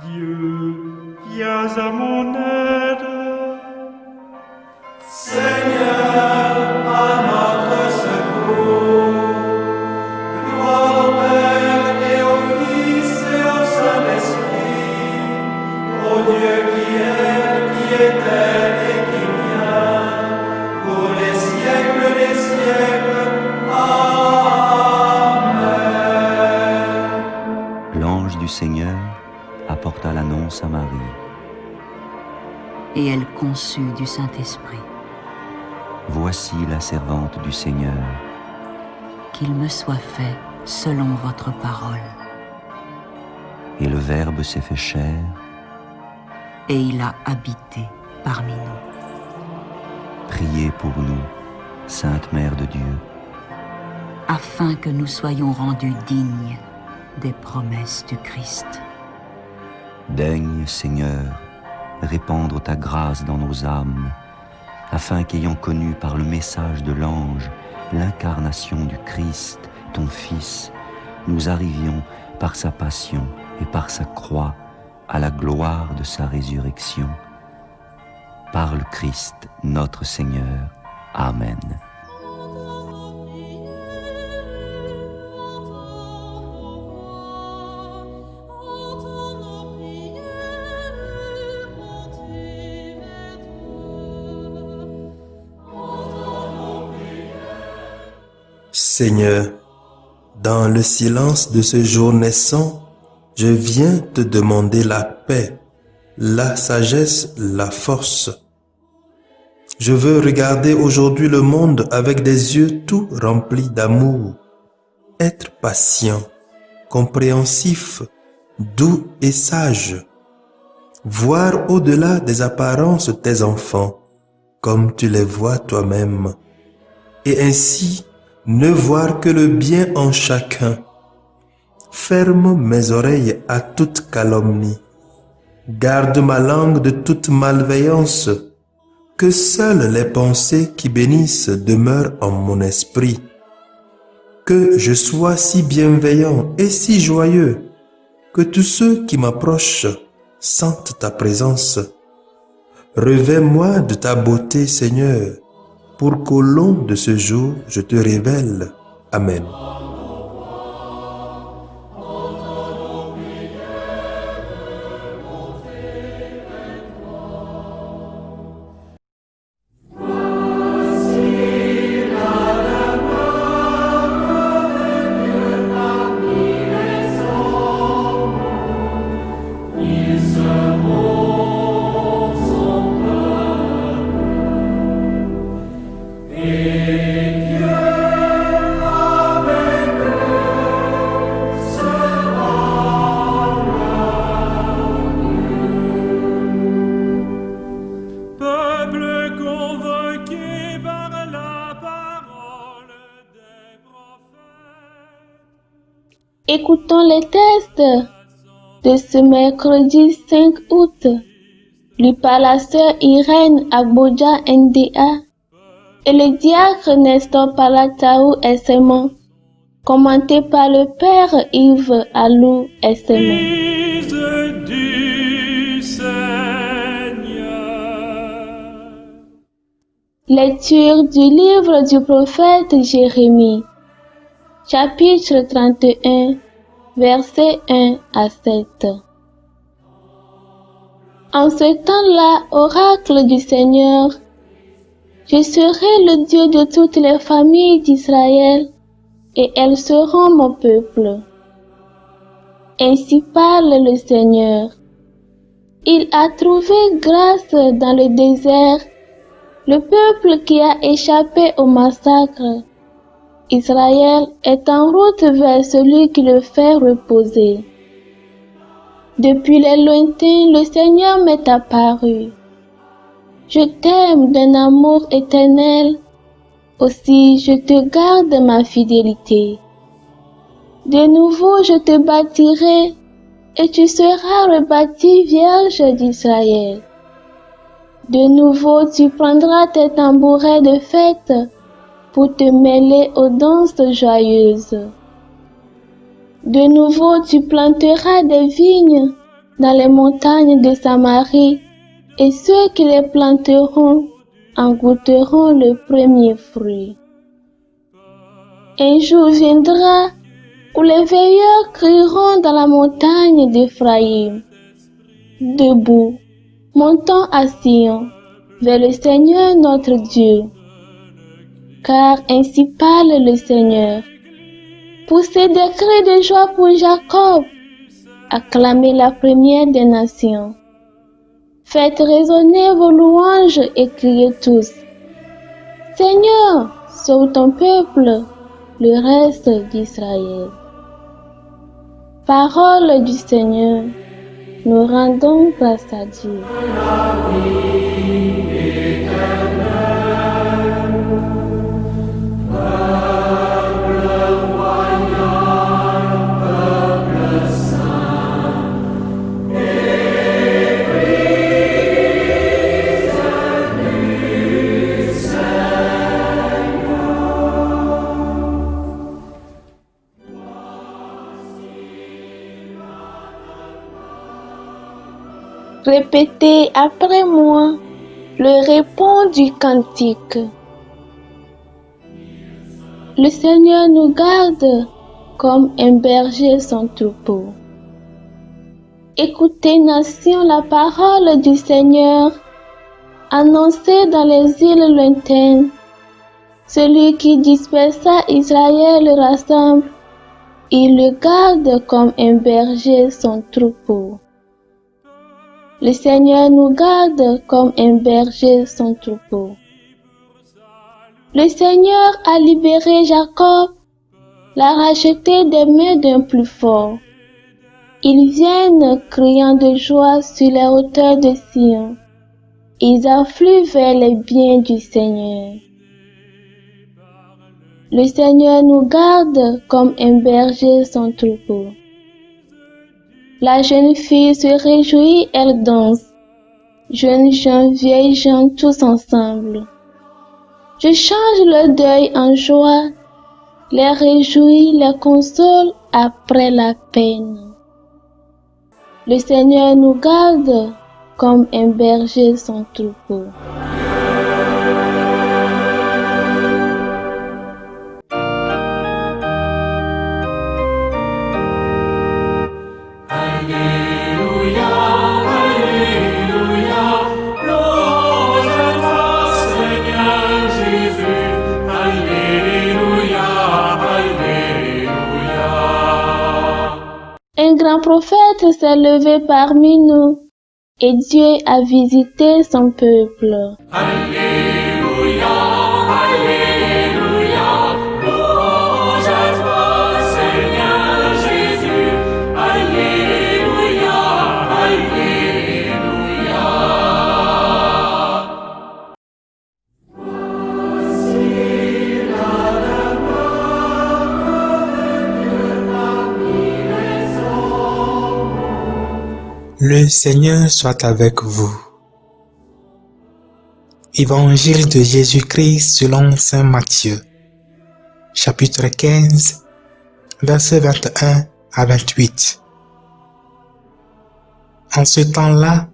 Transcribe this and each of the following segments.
Dieu, viens à mon aide. Seigneur, à notre secours. Gloire au Père et au Fils et au Saint-Esprit, au Dieu qui était et qui vient, pour les siècles des siècles. Amen. L'ange du Seigneur apporta l'annonce à Marie. Et elle conçut du Saint-Esprit. Voici la servante du Seigneur. Qu'il me soit fait selon votre parole. Et le Verbe s'est fait chair. Et il a habité parmi nous. Priez pour nous, Sainte Mère de Dieu, afin que nous soyons rendus dignes des promesses du Christ. Daigne, Seigneur, répandre ta grâce dans nos âmes, afin qu'ayant connu par le message de l'ange l'incarnation du Christ, ton Fils, nous arrivions par sa passion et par sa croix à la gloire de sa résurrection. Par le Christ, notre Seigneur. Amen. Seigneur, dans le silence de ce jour naissant, je viens te demander la paix, la sagesse, la force. Je veux regarder aujourd'hui le monde avec des yeux tout remplis d'amour, être patient, compréhensif, doux et sage, voir au-delà des apparences tes enfants, comme tu les vois toi-même, et ainsi ne voir que le bien en chacun. Ferme mes oreilles à toute calomnie. Garde ma langue de toute malveillance. Que seules les pensées qui bénissent demeurent en mon esprit. Que je sois si bienveillant et si joyeux que tous ceux qui m'approchent sentent ta présence. Revêt-moi de ta beauté, Seigneur, pour qu'au long de ce jour, je te révèle. Amen. Écoutons les textes de ce mercredi 5 août, lu par la sœur Irène Agboja NDA et le diacre Nestor Palataou SMA, commenté par le père Yves Alou SMA. Lecture du livre du prophète Jérémie, chapitre 31, versets 1 à 7. En ce temps-là, oracle du Seigneur, je serai le Dieu de toutes les familles d'Israël, et elles seront mon peuple. Ainsi parle le Seigneur. Il a trouvé grâce dans le désert, le peuple qui a échappé au massacre. Israël est en route vers celui qui le fait reposer. Depuis les lointains, le Seigneur m'est apparu. Je t'aime d'un amour éternel, aussi je te garde ma fidélité. De nouveau je te bâtirai, et tu seras rebâtie vierge d'Israël. De nouveau tu prendras tes tambourets de fête, pour te mêler aux danses joyeuses. De nouveau tu planteras des vignes dans les montagnes de Samarie, et ceux qui les planteront en goûteront le premier fruit. Un jour viendra où les veilleurs crieront dans la montagne d'Éphraïm: Debout, montons à Sion, vers le Seigneur notre Dieu. Car ainsi parle le Seigneur: poussez des cris de joie pour Jacob, acclamez la première des nations. Faites résonner vos louanges et criez tous: Seigneur, sauve ton peuple, le reste d'Israël. Parole du Seigneur, nous rendons grâce à Dieu. Répétez après moi le refrain du cantique. Le Seigneur nous garde comme un berger son troupeau. Écoutez, nation, la parole du Seigneur, annoncée dans les îles lointaines. Celui qui dispersa Israël le rassemble, il le garde comme un berger son troupeau. Le Seigneur nous garde comme un berger son troupeau. Le Seigneur a libéré Jacob, l'a racheté des mains d'un plus fort. Ils viennent criant de joie sur les hauteurs de Sion. Ils affluent vers les biens du Seigneur. Le Seigneur nous garde comme un berger son troupeau. La jeune fille se réjouit, elle danse. Jeunes gens, vieilles gens, tous ensemble. Je change le deuil en joie, les réjouis, les console après la peine. Le Seigneur nous garde comme un berger son troupeau. Un grand prophète s'est levé parmi nous, et Dieu a visité son peuple. Alléluia, Alléluia, louange à toi, Seigneur Jésus. Alléluia, Alléluia. Voici la demeure de Dieu parmi les hommes. Le Seigneur soit avec vous. Évangile de Jésus-Christ selon saint Matthieu, chapitre 15, versets 21 à 28. En ce temps-là,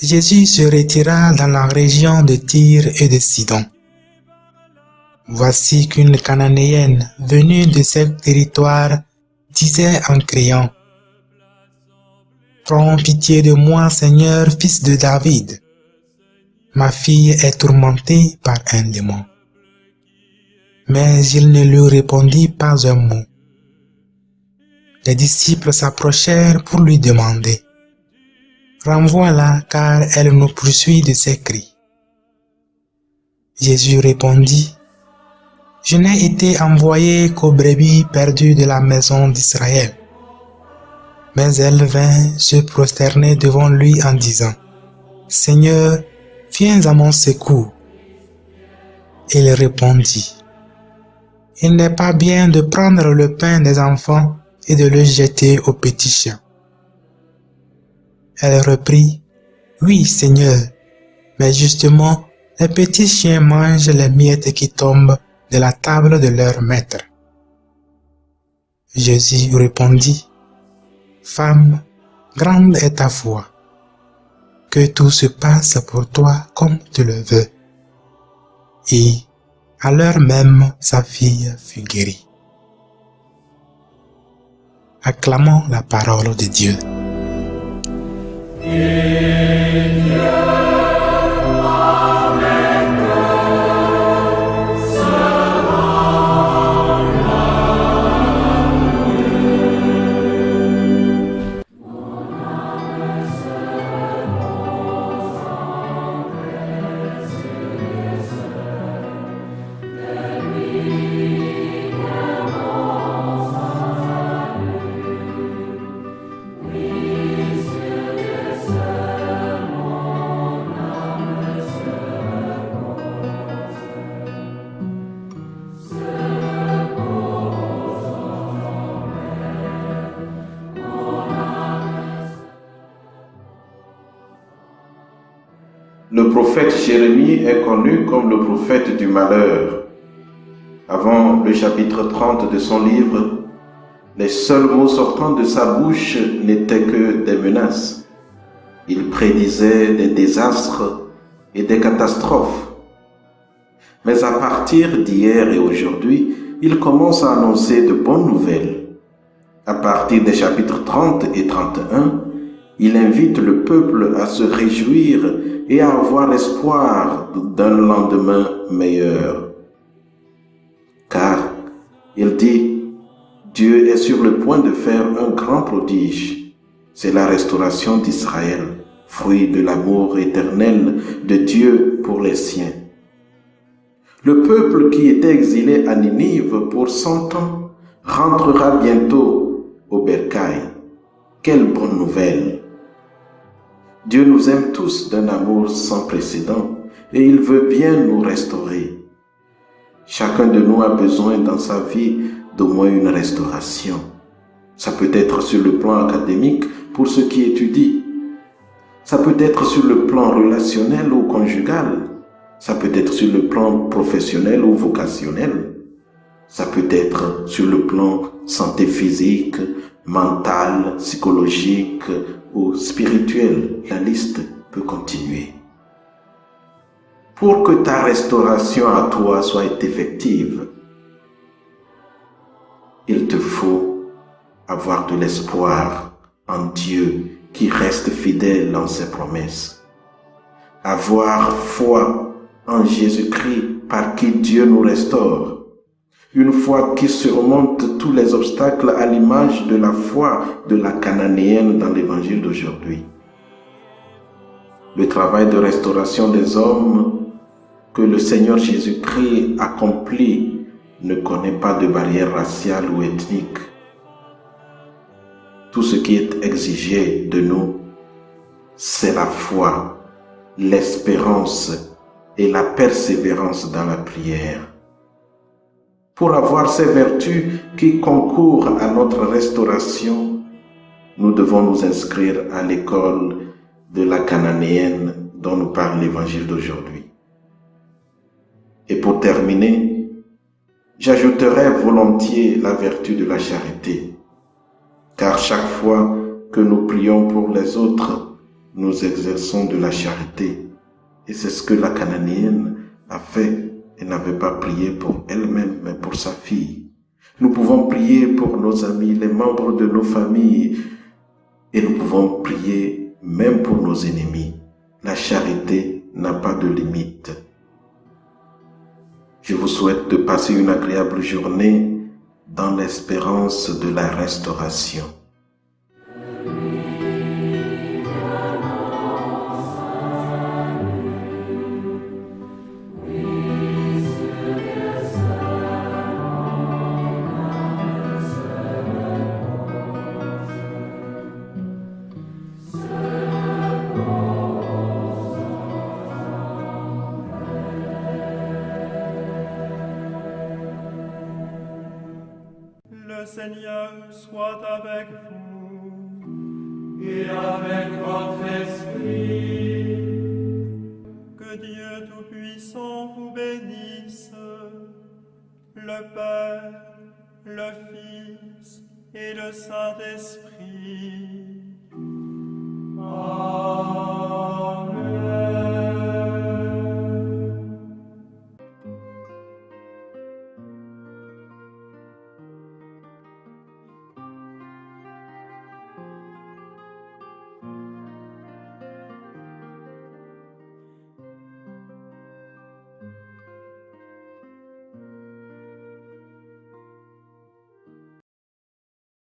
Jésus se retira dans la région de Tyr et de Sidon. Voici qu'une Cananéenne venue de ce territoire disait en criant: Prends pitié de moi, Seigneur, fils de David. Ma fille est tourmentée par un démon. Mais il ne lui répondit pas un mot. Les disciples s'approchèrent pour lui demander: Renvoie-la, car elle nous poursuit de ses cris. Jésus répondit: Je n'ai été envoyé qu'aux brebis perdues de la maison d'Israël. Mais elle vint se prosterner devant lui en disant: Seigneur, viens à mon secours. Il répondit: Il n'est pas bien de prendre le pain des enfants et de le jeter aux petits chiens. Elle reprit: Oui, Seigneur, mais justement, les petits chiens mangent les miettes qui tombent de la table de leur maître. Jésus répondit: Femme, grande est ta foi. Que tout se passe pour toi comme tu le veux. Et à l'heure même, sa fille fut guérie. Acclamons la parole de Dieu. Le prophète Jérémie est connu comme le prophète du malheur. Avant le chapitre 30 de son livre, les seuls mots sortant de sa bouche n'étaient que des menaces. Il prédisait des désastres et des catastrophes. Mais à partir d'hier et aujourd'hui, il commence à annoncer de bonnes nouvelles. À partir des chapitres 30 et 31, il invite le peuple à se réjouir et à avoir espoir d'un lendemain meilleur. Car, il dit, Dieu est sur le point de faire un grand prodige. C'est la restauration d'Israël, fruit de l'amour éternel de Dieu pour les siens. Le peuple qui était exilé à Ninive pour 100 ans rentrera bientôt au bercail. Quelle bonne nouvelle! Dieu nous aime tous d'un amour sans précédent et il veut bien nous restaurer. Chacun de nous a besoin dans sa vie d'au moins une restauration. Ça peut être sur le plan académique pour ceux qui étudient. Ça peut être sur le plan relationnel ou conjugal. Ça peut être sur le plan professionnel ou vocationnel. Ça peut être sur le plan santé physique, mentale, psychologique ou spirituelle. La liste peut continuer. Pour que ta restauration à toi soit effective, il te faut avoir de l'espoir en Dieu qui reste fidèle en ses promesses. Avoir foi en Jésus-Christ par qui Dieu nous restaure. Une foi qui surmonte tous les obstacles à l'image de la foi de la Cananéenne dans l'évangile d'aujourd'hui. Le travail de restauration des hommes que le Seigneur Jésus-Christ accomplit ne connaît pas de barrière raciale ou ethnique. Tout ce qui est exigé de nous, c'est la foi, l'espérance et la persévérance dans la prière. Pour avoir ces vertus qui concourent à notre restauration, nous devons nous inscrire à l'école de la Cananéenne dont nous parle l'évangile d'aujourd'hui. Et pour terminer, j'ajouterai volontiers la vertu de la charité, car chaque fois que nous prions pour les autres, nous exerçons de la charité. Et c'est ce que la Cananéenne a fait. Elle n'avait pas prié pour elle-même, mais pour sa fille. Nous pouvons prier pour nos amis, les membres de nos familles, et nous pouvons prier même pour nos ennemis. La charité n'a pas de limite. Je vous souhaite de passer une agréable journée dans l'espérance de la restauration. Le Seigneur soit avec vous. Et avec votre esprit. Que Dieu Tout-Puissant vous bénisse, le Père, le Fils et le Saint-Esprit.